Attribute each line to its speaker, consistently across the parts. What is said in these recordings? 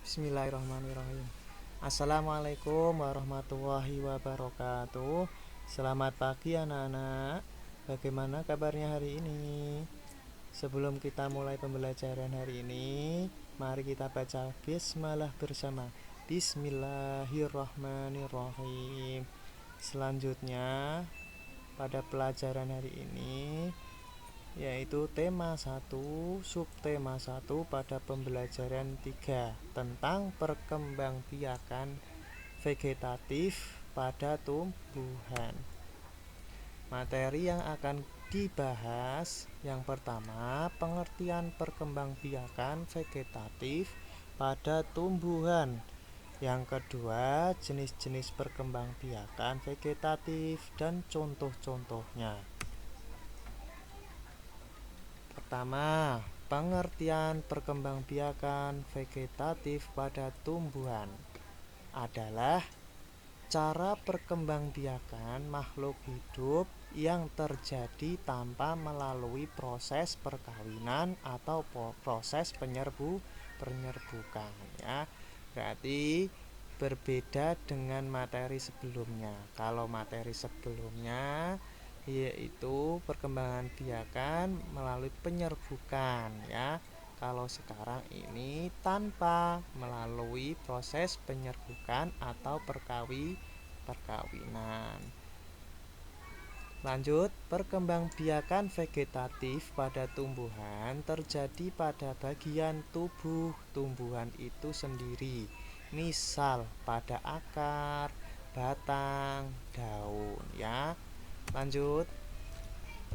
Speaker 1: Bismillahirrahmanirrahim. Assalamualaikum warahmatullahi wabarakatuh. Selamat pagi anak-anak. Bagaimana kabarnya hari ini? Sebelum kita mulai pembelajaran hari ini, mari kita baca bismillah bersama. Bismillahirrahmanirrahim. Selanjutnya, pada pelajaran hari ini yaitu tema 1, subtema 1 pada pembelajaran 3 tentang perkembangbiakan vegetatif pada tumbuhan. Materi yang akan dibahas yang pertama, pengertian perkembangbiakan vegetatif pada tumbuhan. Yang kedua, jenis-jenis perkembangbiakan vegetatif dan contoh-contohnya. Pertama, pengertian perkembangbiakan vegetatif pada tumbuhan adalah cara perkembangbiakan makhluk hidup yang terjadi tanpa melalui proses perkawinan atau proses penyerbukan ya. Berarti berbeda dengan materi sebelumnya. Kalau materi sebelumnya yaitu perkembangan biakan melalui penyerbukan ya. Kalau sekarang ini tanpa melalui proses penyerbukan atau perkawinan. Lanjut, perkembangbiakan vegetatif pada tumbuhan terjadi pada bagian tubuh tumbuhan itu sendiri. Misal pada akar, batang, daun ya. Lanjut,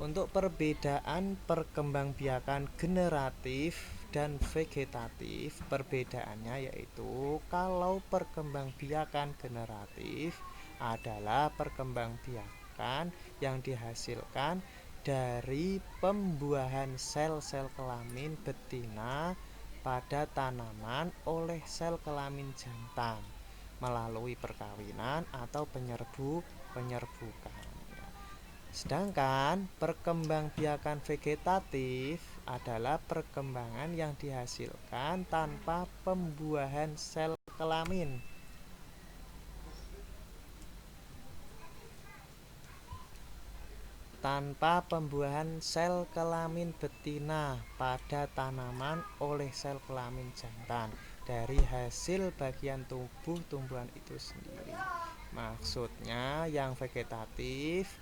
Speaker 1: untuk perbedaan perkembangbiakan generatif dan vegetatif, perbedaannya yaitu kalau perkembangbiakan generatif adalah perkembangbiakan yang dihasilkan dari pembuahan sel-sel kelamin betina pada tanaman oleh sel kelamin jantan melalui perkawinan atau penyerbukan. Sedangkan perkembangbiakan vegetatif adalah perkembangan yang dihasilkan tanpa pembuahan sel kelamin. Tanpa pembuahan sel kelamin betina pada tanaman oleh sel kelamin jantan dari hasil bagian tubuh tumbuhan itu sendiri. Maksudnya yang vegetatif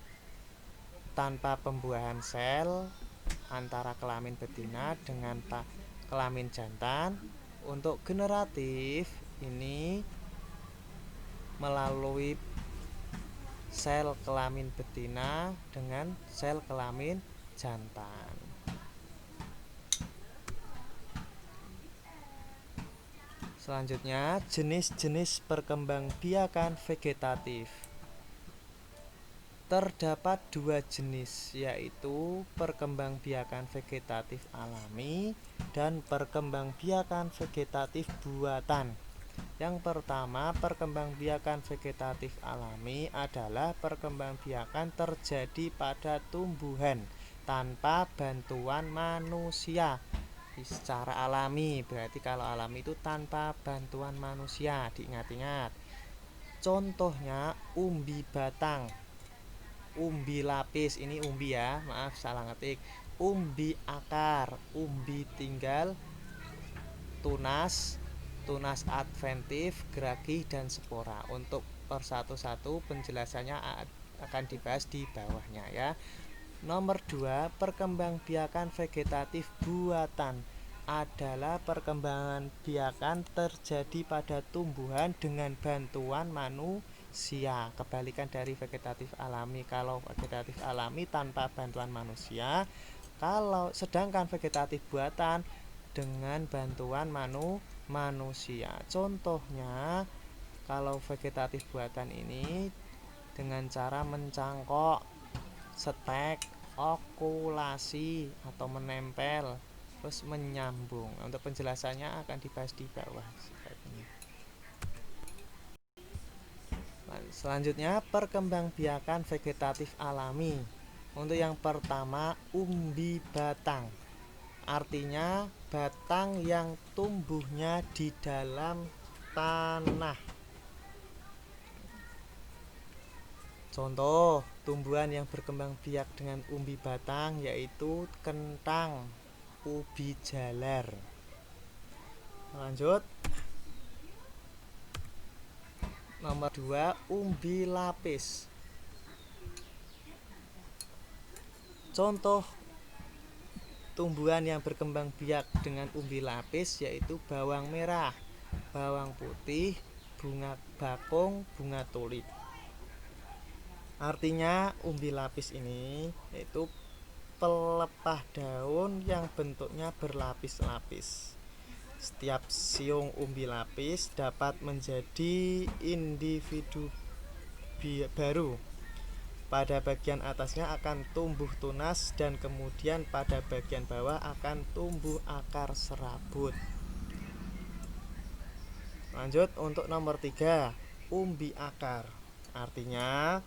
Speaker 1: tanpa pembuahan sel antara kelamin betina dengan kelamin jantan. Untuk generatif ini melalui sel kelamin betina dengan sel kelamin jantan. Selanjutnya, jenis-jenis perkembangbiakan vegetatif. Terdapat dua jenis, yaitu perkembangbiakan vegetatif alami dan perkembangbiakan vegetatif buatan. Yang pertama, perkembangbiakan vegetatif alami adalah perkembangbiakan terjadi pada tumbuhan tanpa bantuan manusia. Secara alami, berarti kalau alami itu tanpa bantuan manusia, diingat-ingat. Contohnya umbi batang, umbi lapis, ini umbi ya, maaf salah ngetik. Umbi akar, umbi tinggal, tunas adventif, geragih, dan spora. Untuk per satu-satu penjelasannya akan dibahas di bawahnya ya. Nomor 2, perkembangbiakan vegetatif buatan adalah perkembangan biakan terjadi pada tumbuhan dengan bantuan manusia. Kebalikan dari vegetatif alami. Kalau vegetatif alami tanpa bantuan manusia, sedangkan vegetatif buatan dengan bantuan manusia. Contohnya, kalau vegetatif buatan ini dengan cara mencangkok, stek, okulasi atau menempel, terus menyambung. Untuk penjelasannya akan dibahas di bawah. Selanjutnya, perkembangbiakan vegetatif alami. Untuk yang pertama, umbi batang. Artinya batang yang tumbuhnya di dalam tanah. Contoh tumbuhan yang berkembang biak dengan umbi batang yaitu kentang, ubi jalar. Lanjut. Nomor 2, umbi lapis. Contoh tumbuhan yang berkembang biak dengan umbi lapis yaitu bawang merah, bawang putih, bunga bakung, bunga tulip. Artinya umbi lapis ini yaitu pelepah daun yang bentuknya berlapis-lapis. Setiap siung umbi lapis dapat menjadi individu baru. Pada bagian atasnya akan tumbuh tunas dan kemudian pada bagian bawah akan tumbuh akar serabut. Lanjut untuk nomor 3, umbi akar. Artinya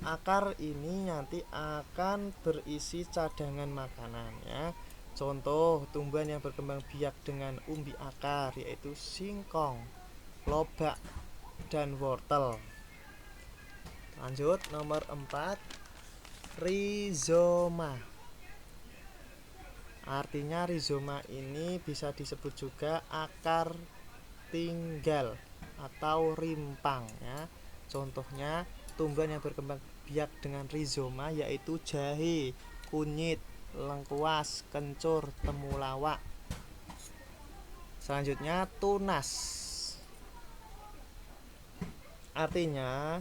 Speaker 1: akar ini nanti akan berisi cadangan makanan ya. Contoh tumbuhan yang berkembang biak dengan umbi akar yaitu singkong, lobak, dan wortel. Lanjut nomor 4, rizoma. Artinya rizoma ini bisa disebut juga akar tinggal atau rimpang ya. Contohnya tumbuhan yang berkembang biak dengan rizoma yaitu jahe, kunyit, lengkuas, kencur, temulawak. Selanjutnya tunas. Artinya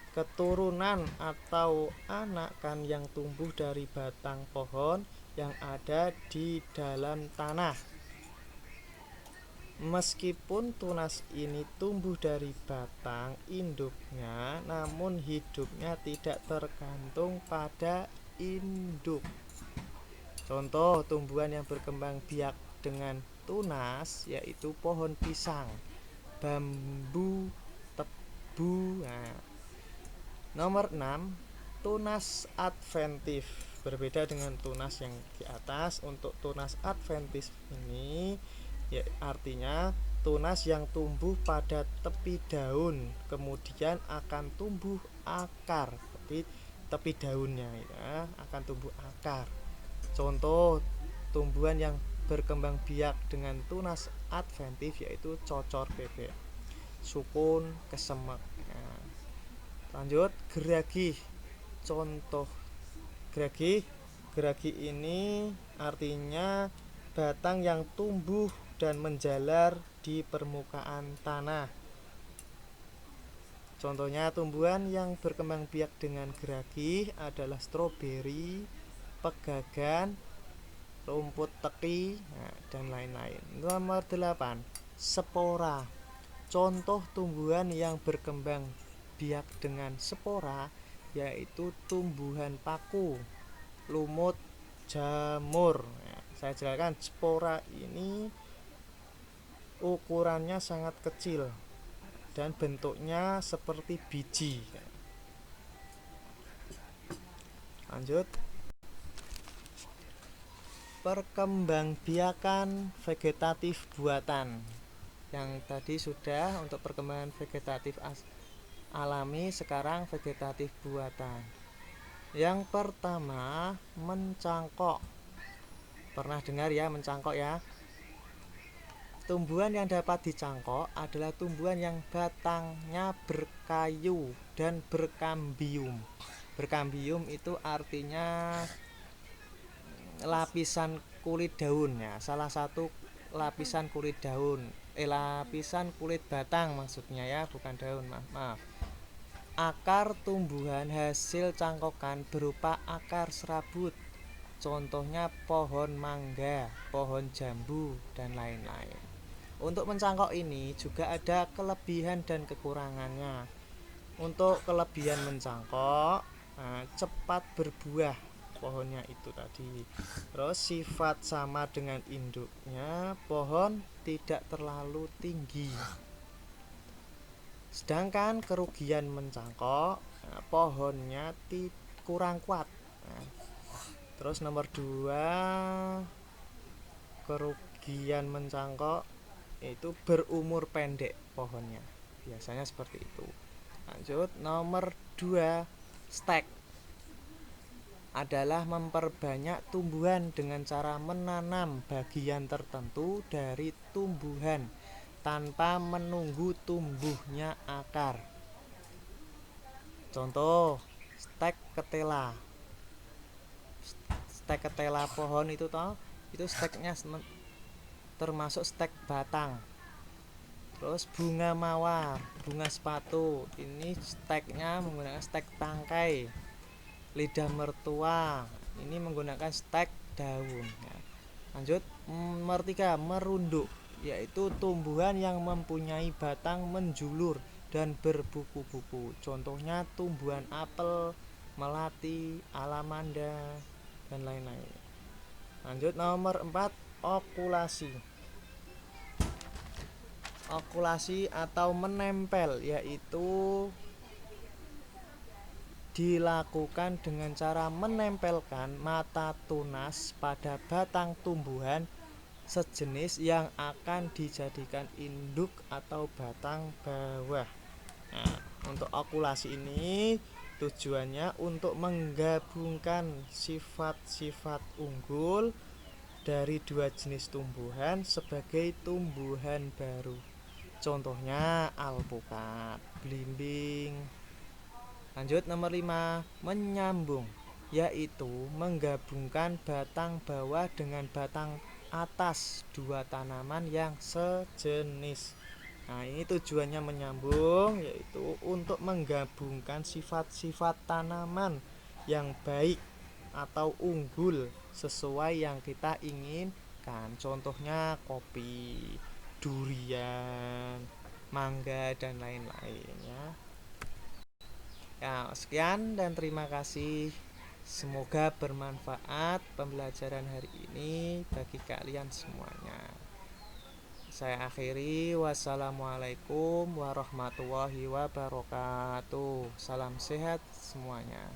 Speaker 1: keturunan atau anakan yang tumbuh dari batang pohon yang ada di dalam tanah. Meskipun tunas ini tumbuh dari batang induknya, namun hidupnya tidak tergantung pada induk. Contoh tumbuhan yang berkembang biak dengan tunas yaitu pohon pisang, bambu, tebu. Nomor 6, tunas adventif. Berbeda dengan tunas yang di atas. Untuk tunas adventif ini ya, artinya tunas yang tumbuh pada tepi daun kemudian akan tumbuh akar. Tepi daunnya ya, akan tumbuh akar. Contoh tumbuhan yang berkembang biak dengan tunas adventif yaitu cocor bebek, sukun, kesemek. Lanjut geragi. Contoh geragi ini artinya batang yang tumbuh dan menjalar di permukaan tanah. Contohnya tumbuhan yang berkembang biak dengan geragi adalah stroberi, pegagan, rumput teki, dan lain-lain. Nomor 8, spora. Contoh tumbuhan yang berkembang biak dengan spora yaitu tumbuhan paku, lumut, jamur. Saya jelaskan, spora ini ukurannya sangat kecil dan bentuknya seperti biji. Lanjut. Perkembangbiakan vegetatif buatan. Yang tadi sudah untuk perkembangan vegetatif alami, sekarang vegetatif buatan. Yang pertama, mencangkok. Pernah dengar ya mencangkok ya? Tumbuhan yang dapat dicangkok adalah tumbuhan yang batangnya berkayu dan berkambium. Berkambium itu artinya lapisan kulit daun ya, salah satu lapisan kulit daun. Lapisan kulit batang maksudnya ya, bukan daun, maaf. Akar tumbuhan hasil cangkokan berupa akar serabut. Contohnya pohon mangga, pohon jambu, dan lain-lain. Untuk mencangkok ini juga ada kelebihan dan kekurangannya. Untuk kelebihan mencangkok, cepat berbuah pohonnya itu tadi. Terus sifat sama dengan induknya, pohon tidak terlalu tinggi. Sedangkan kerugian mencangkok, pohonnya kurang kuat. Terus nomor 2, kerugian mencangkok itu berumur pendek pohonnya. Biasanya seperti itu. Lanjut, nomor 2, stek adalah memperbanyak tumbuhan dengan cara menanam bagian tertentu dari tumbuhan tanpa menunggu tumbuhnya akar. Contoh, stek ketela. Stek ketela pohon itu toh, itu steknya termasuk stek batang. Terus bunga mawar, bunga sepatu, ini steknya menggunakan stek tangkai. Lidah mertua, ini menggunakan stek daun. Lanjut, nomor 3, merunduk, yaitu tumbuhan yang mempunyai batang menjulur dan berbuku-buku. Contohnya tumbuhan apel, melati, alamanda, dan lain-lain. Lanjut, nomor 4, okulasi. Okulasi atau menempel, yaitu dilakukan dengan cara menempelkan mata tunas pada batang tumbuhan sejenis yang akan dijadikan induk atau batang bawah. Nah, untuk okulasi ini tujuannya untuk menggabungkan sifat-sifat unggul dari dua jenis tumbuhan sebagai tumbuhan baru. Contohnya alpukat, belimbing. Lanjut, nomor 5, menyambung, yaitu menggabungkan batang bawah dengan batang atas dua tanaman yang sejenis. Nah, ini tujuannya menyambung, yaitu untuk menggabungkan sifat-sifat tanaman yang baik atau unggul sesuai yang kita inginkan. Contohnya kopi, durian, mangga, dan lain-lain ya. Ya, sekian dan terima kasih. Semoga bermanfaat pembelajaran hari ini bagi kalian semuanya. Saya akhiri, wassalamualaikum warahmatullahi wabarakatuh. Salam sehat semuanya.